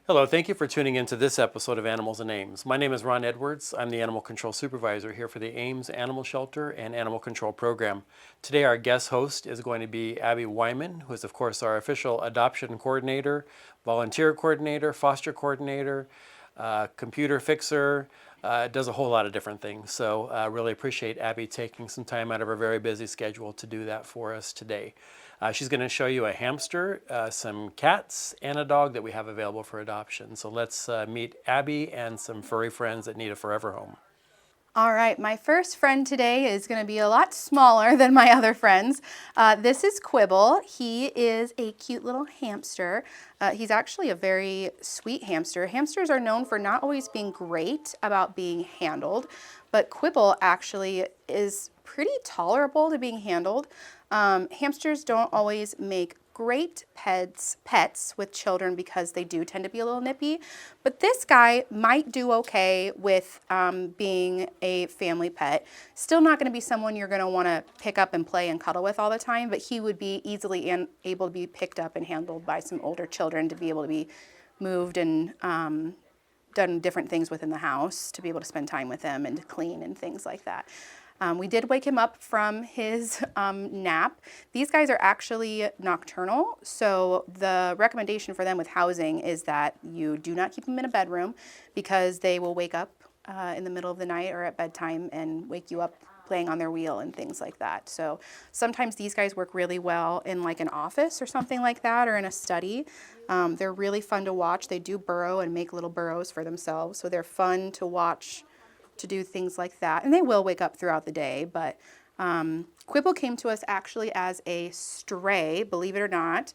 Hello, thank you for tuning in to this episode of Animals and Ames. My name is Ron Edwards. I'm the Animal Control Supervisor here for the Ames Animal Shelter and Animal Control Program. Today our guest host is going to be Abby Wyman, who is of course our official adoption coordinator, volunteer coordinator, foster coordinator, computer fixer, does a whole lot of different things. So really appreciate Abby taking some time out of her very busy schedule to do that for us today. She's going to show you a hamster, some cats, and a dog that we have available for adoption. So let's meet Abby and some furry friends that need a forever home. All right, my first friend today is going to be a lot smaller than my other friends. This is Quibble. He is a cute little hamster. He's actually a very sweet hamster. Hamsters are known for not always being great about being handled, but Quibble actually is pretty tolerable to being handled. Hamsters don't always make great pets with children because they do tend to be a little nippy, but this guy might do okay with being a family pet. Still not going to be someone you're going to want to pick up and play and cuddle with all the time, but he would be easily able to be picked up and handled by some older children to be able to be moved and done different things within the house, to be able to spend time with him and to clean and things like that. We did wake him up from his nap. These guys are actually nocturnal, so the recommendation for them with housing is that you do not keep them in a bedroom because they will wake up in the middle of the night or at bedtime and wake you up playing on their wheel and things like that. So sometimes these guys work really well in like an office or something like that, or in a study. They're really fun to watch. They do burrow and make little burrows for themselves, so they're fun to watch to do things like that. And they will wake up throughout the day, but Quibble came to us actually as a stray, believe it or not.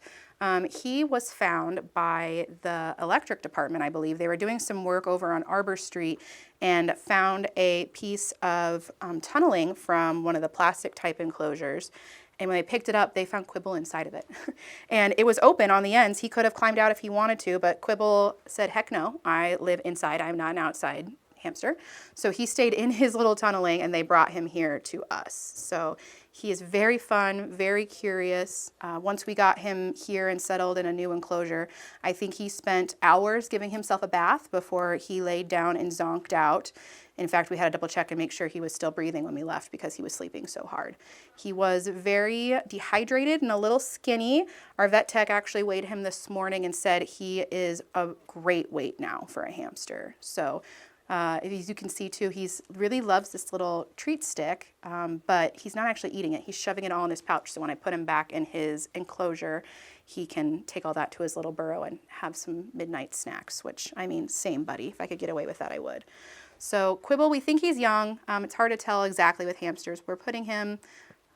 He was found by the electric department, I believe. They were doing some work over on Arbor Street and found a piece of tunneling from one of the plastic type enclosures. And when they picked it up, they found Quibble inside of it. And it was open on the ends. He could have climbed out if he wanted to, but Quibble said, heck no, I live inside. I'm not an outside hamster. So he stayed in his little tunneling, and they brought him here to us. So he is very fun, very curious. Once we got him here and settled in a new enclosure, I think he spent hours giving himself a bath before he laid down and zonked out. In fact, we had to double check and make sure he was still breathing when we left because he was sleeping so hard. He was very dehydrated and a little skinny. Our vet tech actually weighed him this morning and said he is a great weight now for a hamster. So as you can see too, he's really loves this little treat stick, but he's not actually eating it. He's shoving it all in his pouch. So when I put him back in his enclosure, he can take all that to his little burrow and have some midnight snacks, which, I mean, same buddy. If I could get away with that, I would. So Quibble, we think he's young. It's hard to tell exactly with hamsters. We're putting him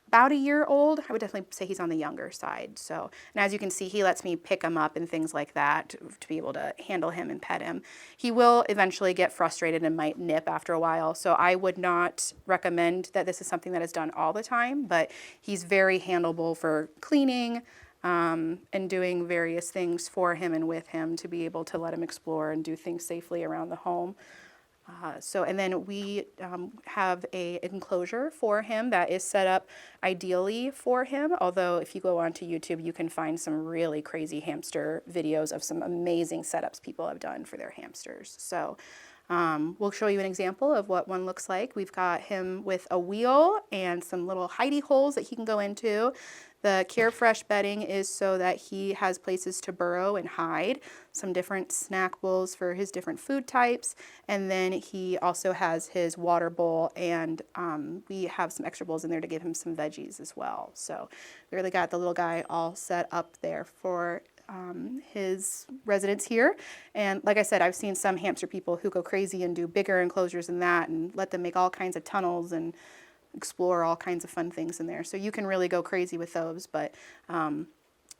about a year old. I would definitely say he's on the younger side. So, and as you can see, he lets me pick him up and things like that to be able to handle him and pet him. He will eventually get frustrated and might nip after a while. So I would not recommend that this is something that is done all the time, but he's very handleable for cleaning and doing various things for him and with him to be able to let him explore and do things safely around the home. And then we have a enclosure for him that is set up ideally for him. Although if you go onto YouTube, you can find some really crazy hamster videos of some amazing setups people have done for their hamsters. So we'll show you an example of what one looks like. We've got him with a wheel and some little hidey holes that he can go into. The Carefresh bedding is so that he has places to burrow and hide, some different snack bowls for his different food types, and then he also has his water bowl, and we have some extra bowls in there to give him some veggies as well. So we really got the little guy all set up there for his residence here. And like I said, I've seen some hamster people who go crazy and do bigger enclosures than that and let them make all kinds of tunnels and explore all kinds of fun things in there. So you can really go crazy with those, but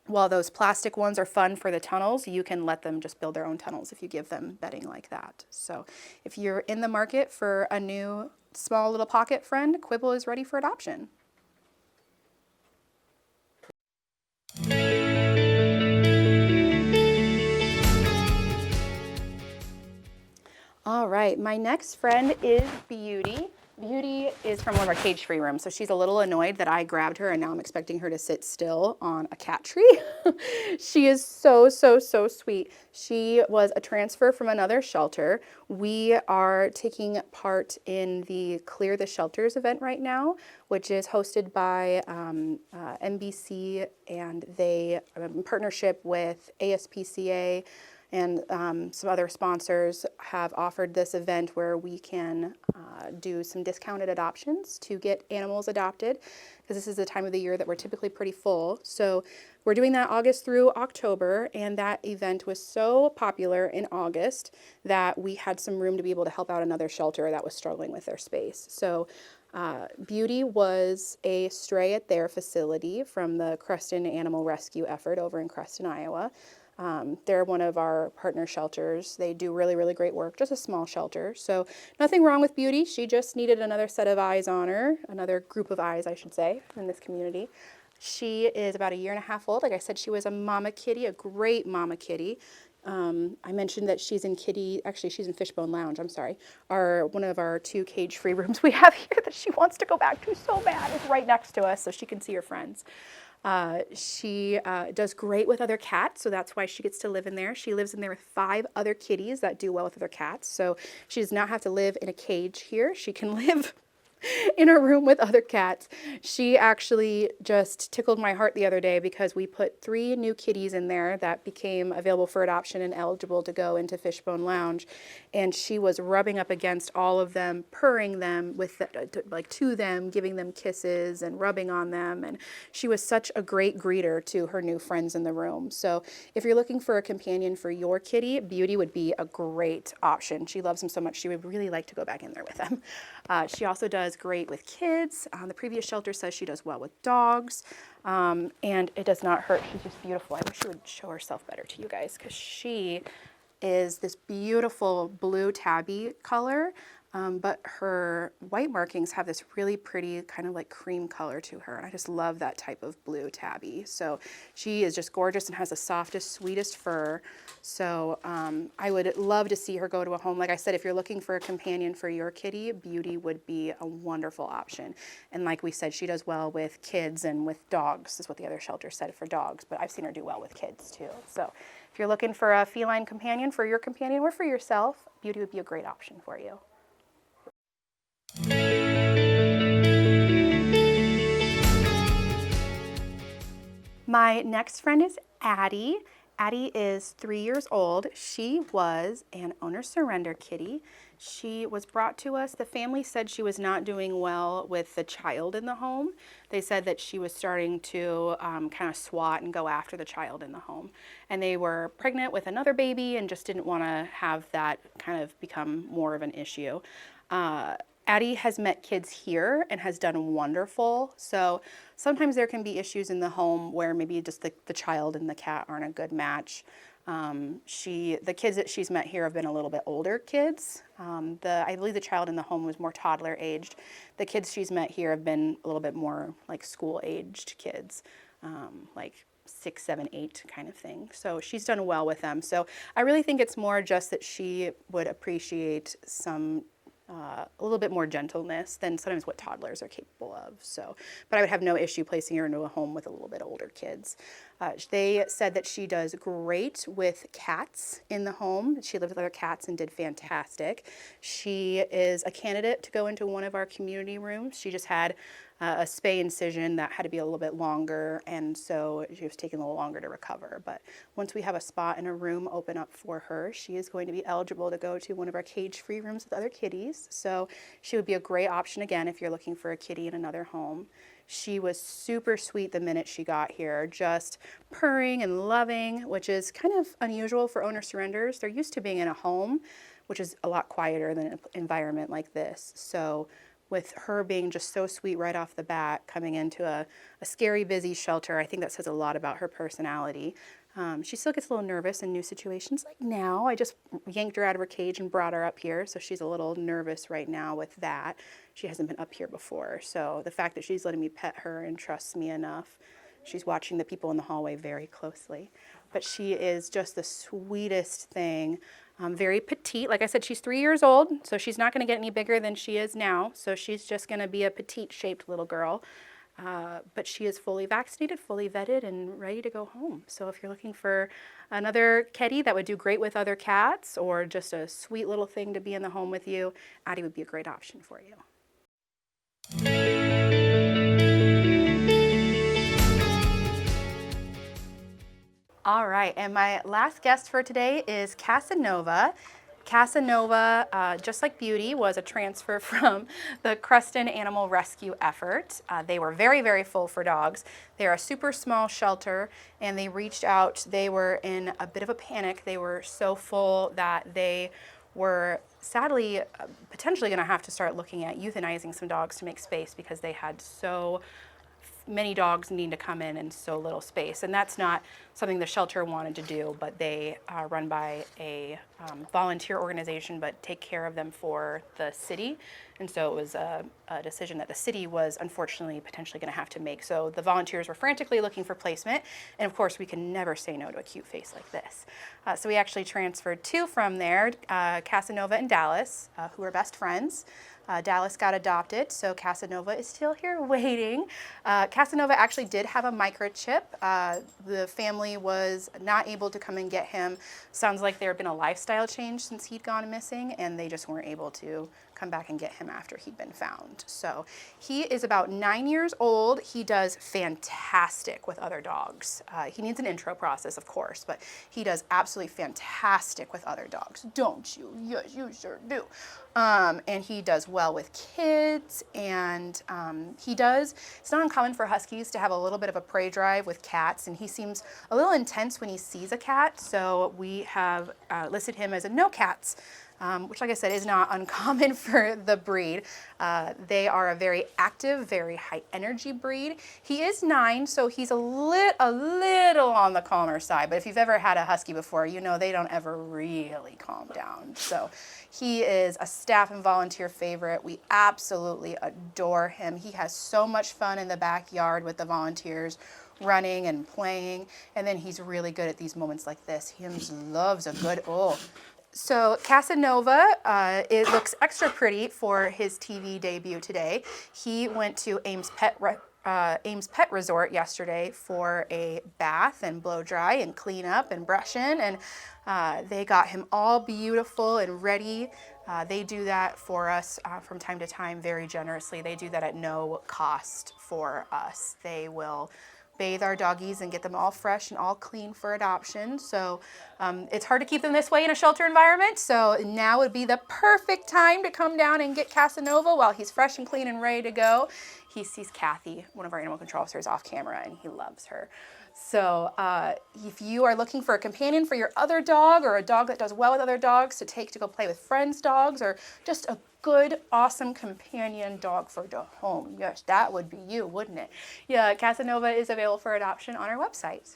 while those plastic ones are fun for the tunnels, you can let them just build their own tunnels if you give them bedding like that. So if you're in the market for a new small little pocket friend, Quibble is ready for adoption. All right, my next friend is Beauty. Beauty is from one of our cage-free rooms, so she's a little annoyed that I grabbed her and now I'm expecting her to sit still on a cat tree. She is so, so, so sweet. She was a transfer from another shelter. We are taking part in the Clear the Shelters event right now, which is hosted by NBC, and they are in partnership with ASPCA and some other sponsors have offered this event where we can do some discounted adoptions to get animals adopted, because this is the time of the year that we're typically pretty full. So we're doing that August through October, and that event was so popular in August that we had some room to be able to help out another shelter that was struggling with their space. So Beauty was a stray at their facility from the Creston Animal Rescue effort over in Creston, Iowa. They're one of our partner shelters. They do really, really great work, just a small shelter. So nothing wrong with Beauty. She just needed another set of eyes on her, another group of eyes, I should say, in this community. She is about 1.5 years old. Like I said, she was a mama kitty, a great mama kitty. I mentioned that she's in she's in Fishbone Lounge, I'm sorry. One of our 2 cage-free rooms we have here that she wants to go back to so bad is right next to us so she can see her friends. She does great with other cats, so that's why she gets to live in there. She lives in there with 5 other kitties that do well with other cats, so she does not have to live in a cage here. She can live in a room with other cats. She actually just tickled my heart the other day because we put 3 new kitties in there that became available for adoption and eligible to go into Fishbone Lounge, and she was rubbing up against all of them, purring them to them, giving them kisses and rubbing on them, and she was such a great greeter to her new friends in the room. So if you're looking for a companion for your kitty, Beauty would be a great option. She loves them so much she would really like to go back in there with them. She also does great with kids. The previous shelter says she does well with dogs, and it does not hurt. She's just beautiful. I wish she would show herself better to you guys, because she is this beautiful blue tabby color, but her white markings have this really pretty kind of like cream color to her. And I just love that type of blue tabby. So she is just gorgeous and has the softest, sweetest fur. So I would love to see her go to a home. Like I said, if you're looking for a companion for your kitty, Beauty would be a wonderful option. And like we said, she does well with kids and with dogs, is what the other shelter said for dogs, but I've seen her do well with kids too. So if you're looking for a feline companion for your companion or for yourself, Beauty would be a great option for you. My next friend is Addie. Addie is 3 years old. She was an owner surrender kitty. She was brought to us. The family said she was not doing well with the child in the home. They said that she was starting to kind of swat and go after the child in the home. And they were pregnant with another baby and just didn't want to have that kind of become more of an issue. Addie has met kids here and has done wonderful. So sometimes there can be issues in the home where maybe just the child and the cat aren't a good match. The kids that she's met here have been a little bit older kids. I believe the child in the home was more toddler aged. The kids she's met here have been a little bit more like school aged kids, like 6, 7, 8 kind of thing. So she's done well with them. So I really think it's more just that she would appreciate a little bit more gentleness than sometimes what toddlers are capable of. So, but I would have no issue placing her into a home with a little bit older kids. They said that she does great with cats in the home. She lived with other cats and did fantastic. She is a candidate to go into one of our community rooms. She just had a spay incision that had to be a little bit longer, and so she was taking a little longer to recover. But once we have a spot in a room open up for her, she is going to be eligible to go to one of our cage-free rooms with other kitties. So she would be a great option again if you're looking for a kitty in another home. She was super sweet the minute she got here, just purring and loving, which is kind of unusual for owner surrenders. They're used to being in a home, which is a lot quieter than an environment like this. So with her being just so sweet right off the bat, coming into a scary, busy shelter, I think that says a lot about her personality. She still gets a little nervous in new situations. Like now, I just yanked her out of her cage and brought her up here, so she's a little nervous right now with that. She hasn't been up here before, so the fact that she's letting me pet her and trusts me enough, she's watching the people in the hallway very closely. but she is just the sweetest thing. Very petite. Like I said, she's 3 years old, so she's not going to get any bigger than she is now. So she's just going to be a petite-shaped little girl. But she is fully vaccinated, fully vetted, and ready to go home. So if you're looking for another kitty that would do great with other cats, or just a sweet little thing to be in the home with you, Addie would be a great option for you. All right, and my last guest for today is Casanova. Casanova, just like Beauty, was a transfer from the Creston Animal Rescue effort. They were very, very full for dogs. They're a super small shelter, and they reached out. They were in a bit of a panic. They were so full that they were sadly potentially going to have to start looking at euthanizing some dogs to make space, because they had so many dogs needing to come in so little space. And that's not something the shelter wanted to do, but they are run by a volunteer organization, but take care of them for the city. And so it was a decision that the city was unfortunately potentially going to have to make. So the volunteers were frantically looking for placement. And of course, we can never say no to a cute face like this. So we actually transferred two from there, Casanova and Dallas, who are best friends. Dallas got adopted, so Casanova is still here waiting. Casanova actually did have a microchip. The family was not able to come and get him. Sounds like there had been a lifestyle change since he'd gone missing, and they just weren't able to come back and get him after he'd been found. So he is about 9 years old. He does fantastic with other dogs. He needs an intro process, of course, but he does absolutely fantastic with other dogs. Don't you? Yes, you sure do. And he does well with kids, and it's not uncommon for Huskies to have a little bit of a prey drive with cats, and he seems a little intense when he sees a cat, so we have listed him as a no cats, which, like I said, is not uncommon for the breed. They are a very active, very high energy breed. He is 9, so he's a little on the calmer side, but if you've ever had a Husky before, you know they don't ever really calm down. So he is a staff and volunteer favorite. We absolutely adore him. He has so much fun in the backyard with the volunteers, running and playing, and then he's really good at these moments like this. He loves a good So Casanova, it looks extra pretty for his TV debut today. He went to Ames Pet Resort yesterday for a bath and blow dry and clean up and brush in, and they got him all beautiful and ready. They do that for us from time to time very generously. They do that at no cost for us. They will bathe our doggies and get them all fresh and all clean for adoption. So it's hard to keep them this way in a shelter environment. So now would be the perfect time to come down and get Casanova while he's fresh and clean and ready to go. He sees Kathy, one of our animal control officers, off camera, and he loves her. So if you are looking for a companion for your other dog, or a dog that does well with other dogs to take to go play with friends' dogs, or just a good, awesome companion dog for the home, yes, that would be you, wouldn't it? Yeah, Casanova is available for adoption on our website.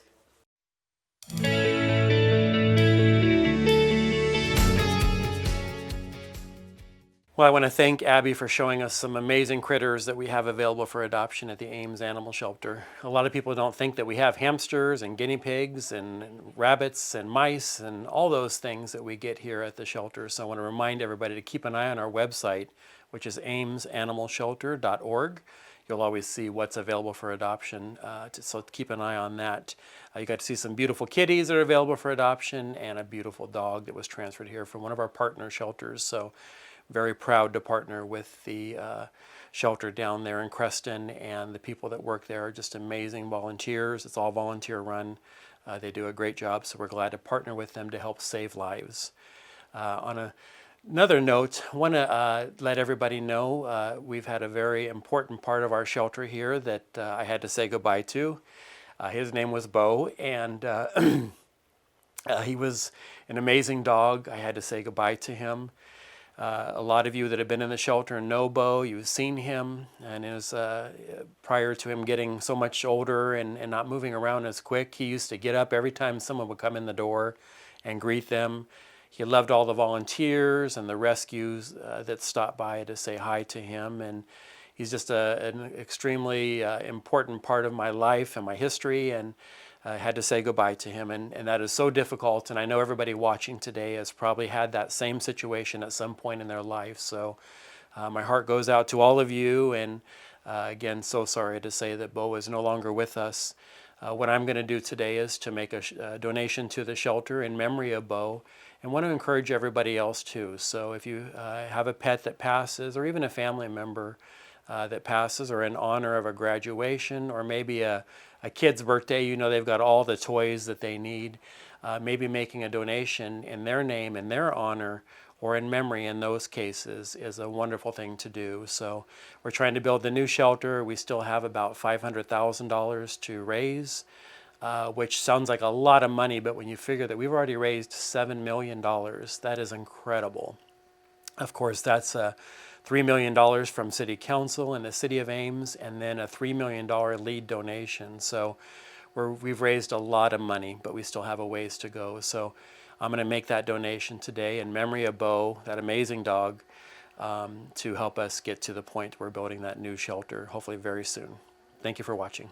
Well, I want to thank Abby for showing us some amazing critters that we have available for adoption at the Ames Animal Shelter. A lot of people don't think that we have hamsters and guinea pigs and rabbits and mice and all those things that we get here at the shelter. So I want to remind everybody to keep an eye on our website, which is amesanimalshelter.org. You'll always see what's available for adoption, so keep an eye on that. You got to see some beautiful kitties that are available for adoption, and a beautiful dog that was transferred here from one of our partner shelters. So very proud to partner with the shelter down there in Creston, and the people that work there are just amazing volunteers. It's all volunteer run. They do a great job, so we're glad to partner with them to help save lives. Another note, I want to let everybody know we've had a very important part of our shelter here that I had to say goodbye to. His name was Bo, and he was an amazing dog. I had to say goodbye to him. A lot of you that have been in the shelter know Bo. You've seen him, and it was prior to him getting so much older and not moving around as quick. He used to get up every time someone would come in the door and greet them. He loved all the volunteers and the rescues that stopped by to say hi to him, and he's just an extremely important part of my life and my history, and had to say goodbye to him, and that is so difficult. And I know everybody watching today has probably had that same situation at some point in their life. So my heart goes out to all of you, and again, so sorry to say that Bo is no longer with us. What I'm going to do today is to make a donation to the shelter in memory of Bo, and want to encourage everybody else too. So if you have a pet that passes, or even a family member that passes, or in honor of a graduation, or maybe a kid's birthday, you know they've got all the toys that they need, maybe making a donation in their name, in their honor, or in memory in those cases is a wonderful thing to do. So we're trying to build the new shelter. We still have about $500,000 to raise, which sounds like a lot of money, but when you figure that we've already raised $7 million, that is incredible. Of course, that's $3 million from City Council and the City of Ames, and then a $3 million lead donation. So we've raised a lot of money, but we still have a ways to go. So I'm going to make that donation today in memory of Bo, that amazing dog, to help us get to the point where we're building that new shelter, hopefully very soon. Thank you for watching.